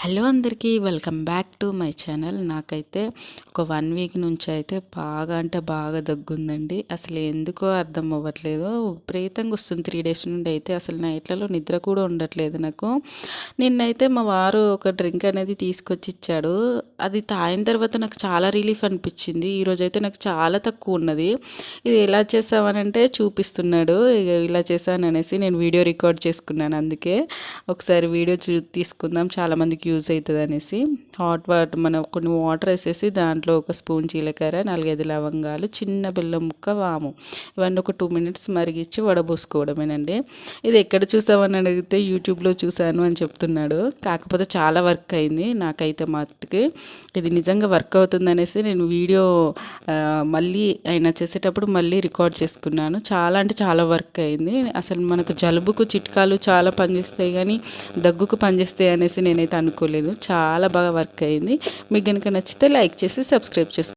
Hello అందరికీ welcome back to my channel. నాకైతే ఒక 1 వీక్ నుంచి అయితే బాగా అంటే బాగా దగ్గుందండి. అసలు ఎందుకో అర్థం అవ్వట్లేదు. విపరీతంగా వస్తుంది 3 డేస్ నుండి అయితే. అసలు నైట్లలో నిద్ర కూడా ఉండట్లేదు నాకు. నిన్నైతే మా వారు ఒక డ్రింక్ అనేది తీసుకొచ్చి ఇచ్చాడు. అది తాగిన తర్వాత నాకు చాలా రిలీఫ్ అనిపించింది. ఈరోజైతే నాకు చాలా తక్కువ ఉన్నది. ఇది ఎలా చేసావనంటే చూపిస్తున్నాడు. ఇలా చేశాను అనేసి నేను వీడియో రికార్డ్ చేసుకున్నాను. అందుకే ఒకసారి వీడియో తీసుకుందాం, చాలామందికి యూజ్ అవుతుంది అనేసి. హాట్ వాటర్ మనం కొన్ని వాటర్ వేసేసి దాంట్లో ఒక స్పూన్ జీలకర్ర, 4-5 లవంగాలు, చిన్న బెల్లం ముక్క, వాము, ఇవన్నీ ఒక 2 మినిట్స్ మరిగించి వడబోసుకోవడమేనండి. ఇది ఎక్కడ చూసామని అడిగితే యూట్యూబ్లో చూశాను అని చెప్తున్నాడు. కాకపోతే చాలా వర్క్ అయింది నాకైతే. మట్టుకి ఇది నిజంగా వర్క్ అవుతుంది అనేసి నేను వీడియో మళ్ళీ ఆయన చేసేటప్పుడు మళ్ళీ రికార్డ్ చేసుకున్నాను. చాలా అంటే చాలా వర్క్ అయింది. అసలు మనకు జలుబుకు చిట్కాలు చాలా పనిచేస్తాయి కానీ దగ్గుకు పనిచేస్తాయి అనేసి నేనైతే అనుకోలేదు. చాలా బాగా వర్క్ అయింది. మీకు కనుక నచ్చితే లైక్ చేసి సబ్స్క్రైబ్ చేసుకోండి.